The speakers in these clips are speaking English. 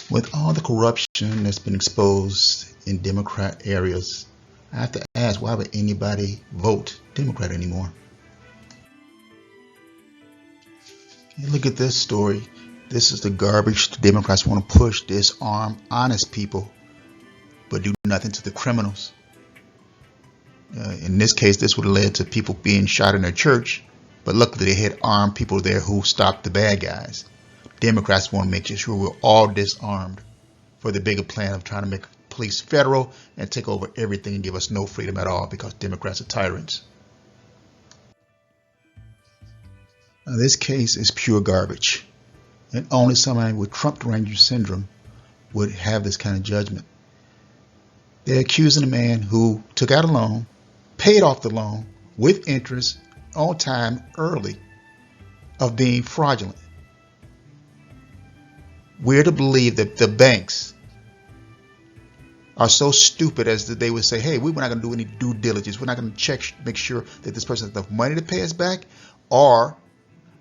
With all the corruption that's been exposed in Democrat areas, I have to ask, why would anybody vote Democrat anymore? Look at this story. This is the garbage the Democrats want to push: disarm honest people, but do nothing to the criminals. In this case, this would have led to people being shot in their church, but luckily they had armed people there who stopped the bad guys. Democrats want to make sure we're all disarmed for the bigger plan of trying to make police federal and take over everything and give us no freedom at all because Democrats are tyrants. Now, this case is pure garbage, and only somebody with Trump Ranger syndrome would have this kind of judgment. They're accusing a man who took out a loan, paid off the loan with interest, on time, early, of being fraudulent. We're to believe that the banks are so stupid as that they would say, hey, we're not going to do any due diligence. We're not going to check, make sure that this person has enough money to pay us back, or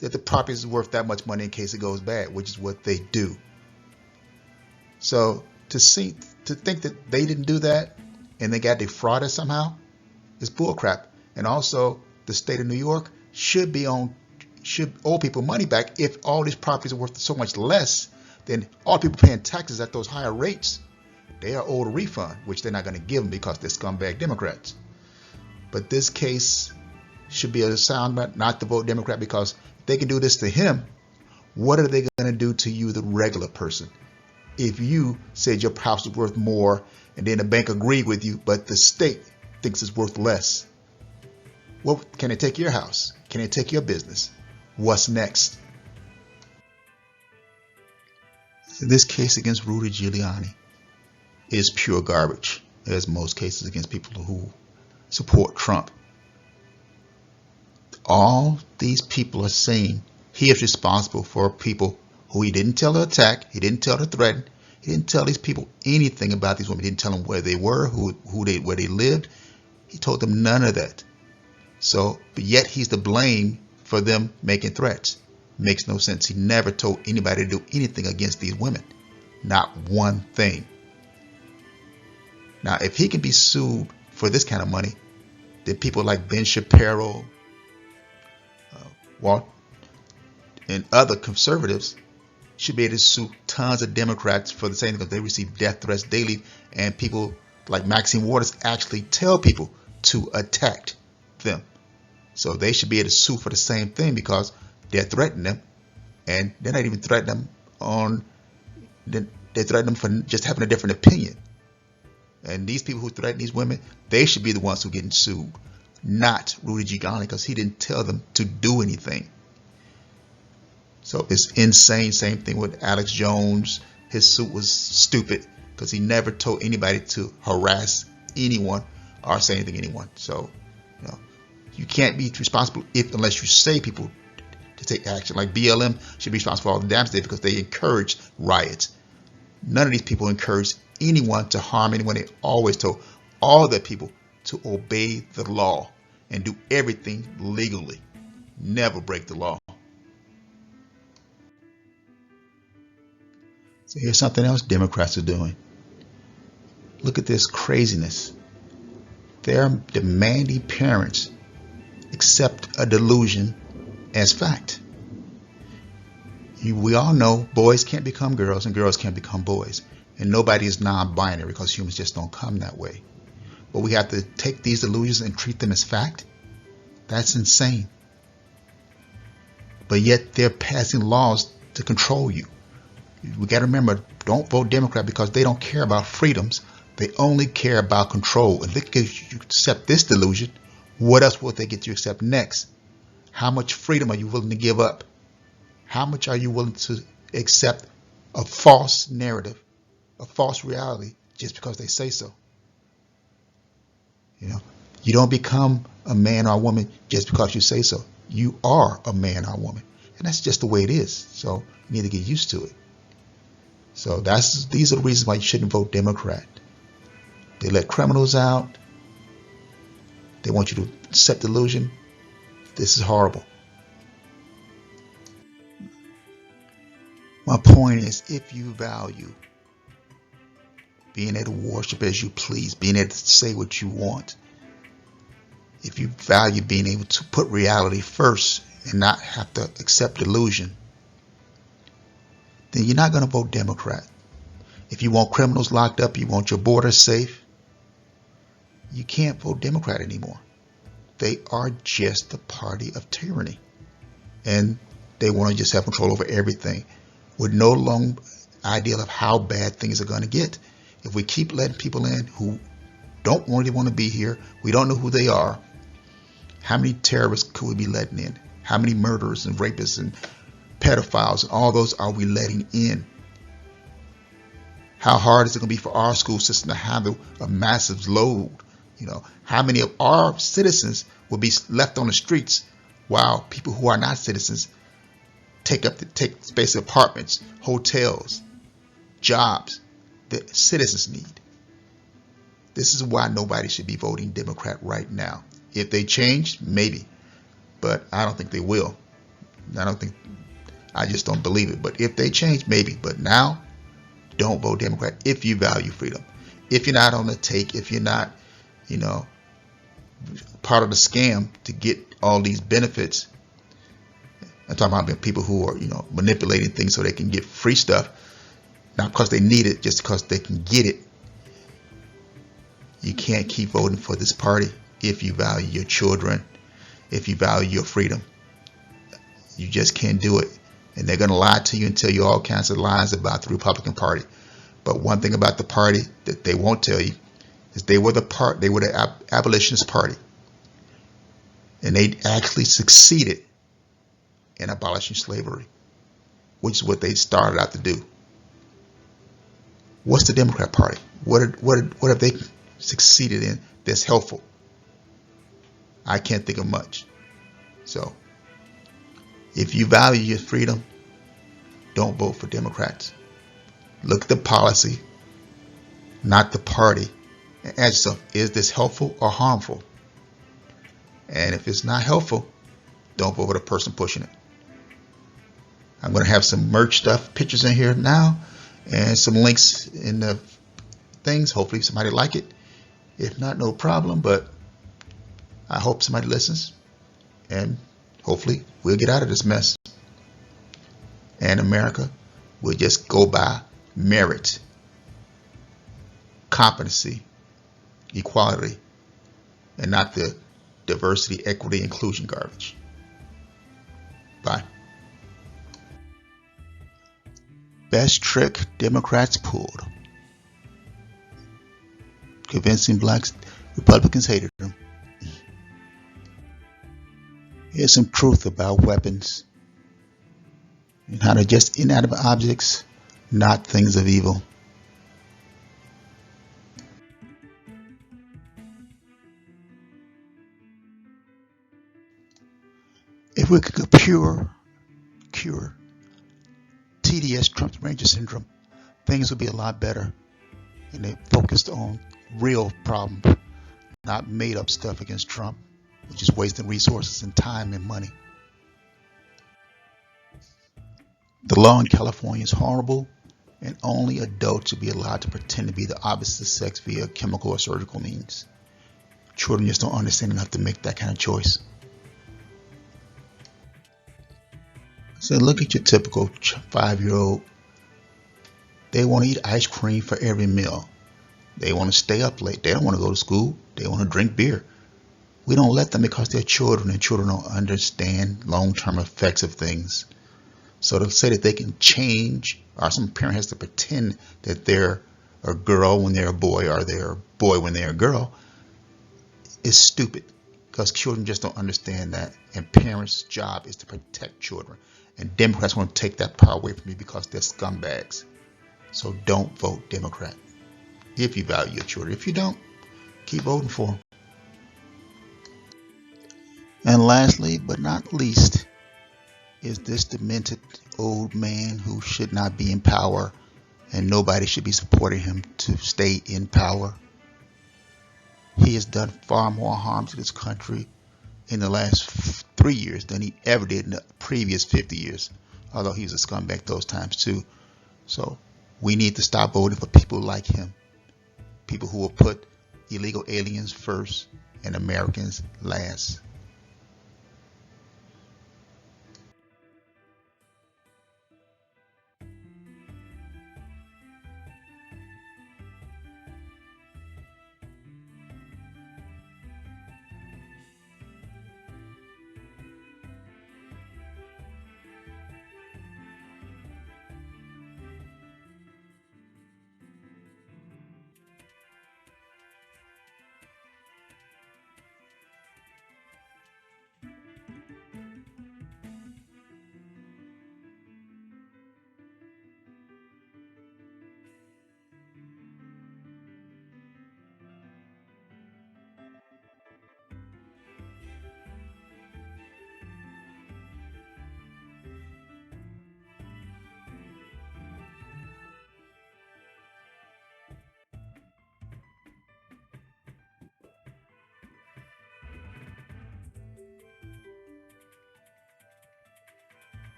that the property is worth that much money in case it goes bad, which is what they do. So to think that they didn't do that and they got defrauded somehow is bullcrap. And also, the state of New York should owe people money back if all these properties are worth so much less. Then all people paying taxes at those higher rates, they are owed a refund, which they're not going to give them because they're scumbag Democrats. But this case should be a sound not to vote Democrat, because if they can do this to him, what are they going to do to you, the regular person? If you said your house is worth more and then the bank agreed with you, but the state thinks it's worth less, what can they take your house? Can they take your business? What's next? This case against Rudy Giuliani is pure garbage, as most cases against people who support Trump. All these people are saying he is responsible for people who he didn't tell to attack, he didn't tell to threaten, he didn't tell these people anything about these women, he didn't tell them where they were, where they lived. He told them none of that. So, but yet he's to blame for them making threats. Makes no sense. He never told anybody to do anything against these women. Not one thing. Now, if he can be sued for this kind of money, then people like Ben Shapiro, Walt, and other conservatives should be able to sue tons of Democrats for the same thing, because they receive death threats daily, and people like Maxine Waters actually tell people to attack them. So they should be able to sue for the same thing, because they're threatening them, and they're not even threatening them they threaten them for just having a different opinion. And these people who threaten these women, they should be the ones who are getting sued, not Rudy Giuliani, because he didn't tell them to do anything. So it's insane. Same thing with Alex Jones. His suit was stupid because he never told anybody to harass anyone or say anything to anyone. So, you can't be responsible unless you say people to take action. Like BLM should be responsible for all the damage they did because they encouraged riots. None of these people encouraged anyone to harm anyone. They always told all their people to obey the law and do everything legally. Never break the law. So here's something else Democrats are doing. Look at this craziness. They're demanding parents accept a delusion as fact. We all know boys can't become girls and girls can't become boys. And nobody is non-binary because humans just don't come that way. But we have to take these delusions and treat them as fact? That's insane. But yet they're passing laws to control you. We got to remember, don't vote Democrat because they don't care about freedoms. They only care about control. And if they get you to accept this delusion, what else will they get you to accept next? How much freedom are you willing to give up? How much are you willing to accept a false narrative, a false reality, just because they say so? You don't become a man or a woman just because you say so. You are a man or a woman. And that's just the way it is. So you need to get used to it. So these are the reasons why you shouldn't vote Democrat. They let criminals out. They want you to accept delusion. This is horrible. My point is, if you value being able to worship as you please, being able to say what you want, if you value being able to put reality first and not have to accept delusion, then you're not going to vote Democrat. If you want criminals locked up, you want your borders safe, you can't vote Democrat anymore. They are just the party of tyranny. And they want to just have control over everything with no long idea of how bad things are going to get. If we keep letting people in who don't really want to be here, we don't know who they are, how many terrorists could we be letting in? How many murderers and rapists and pedophiles and all those are we letting in? How hard is it going to be for our school system to handle a massive load? How many of our citizens will be left on the streets while people who are not citizens take space in apartments, hotels, jobs that citizens need? This is why nobody should be voting Democrat right now. If they change, maybe, but I don't think they will. I just don't believe it. But if they change, maybe. But now, don't vote Democrat if you value freedom. If you're not on the take, if you're not, part of the scam to get all these benefits. I'm talking about people who are, manipulating things so they can get free stuff, not because they need it, just because they can get it. You can't keep voting for this party if you value your children, if you value your freedom. You just can't do it. And they're going to lie to you and tell you all kinds of lies about the Republican Party. But one thing about the party that they won't tell you is they were the abolitionist party. And they actually succeeded in abolishing slavery, which is what they started out to do. What's the Democrat Party? What have they succeeded in that's helpful? I can't think of much. So, if you value your freedom, don't vote for Democrats. Look at the policy, not the party, and ask yourself, is this helpful or harmful? And if it's not helpful, don't vote for the person pushing it. I'm going to have some merch stuff, pictures in here now, and some links in the things. Hopefully somebody like it. If not, no problem, but I hope somebody listens, and hopefully we'll get out of this mess. And America will just go by merit, competency, equality, and not the diversity, equity, inclusion garbage. Bye. Best trick Democrats pulled. Convincing blacks, Republicans hated them. Here's some truth about weapons and how they're just inanimate objects, not things of evil. If we could cure TDS, Trump Ranger Syndrome, things would be a lot better. And they focused on real problems, not made up stuff against Trump, which is wasting resources and time and money. The law in California is horrible, and only adults should be allowed to pretend to be the opposite sex via chemical or surgical means. Children just don't understand enough to make that kind of choice. So look at your typical 5-year-old. They want to eat ice cream for every meal. They want to stay up late. They don't want to go to school. They want to drink beer. We don't let them because they're children, and children don't understand long-term effects of things. So to say that they can change, or some parent has to pretend that they're a girl when they're a boy, or they're a boy when they're a girl, is stupid. Because children just don't understand that, and parents' job is to protect children. And Democrats want to take that power away from you because they're scumbags. So don't vote Democrat if you value your children. If you don't, keep voting for them. And lastly, but not least, is this demented old man who should not be in power, and nobody should be supporting him to stay in power. He has done far more harm to this country in the last 3 years than he ever did in the previous 50 years, although he was a scumbag those times too. So we need to stop voting for people like him. people who will put illegal aliens first and Americans last.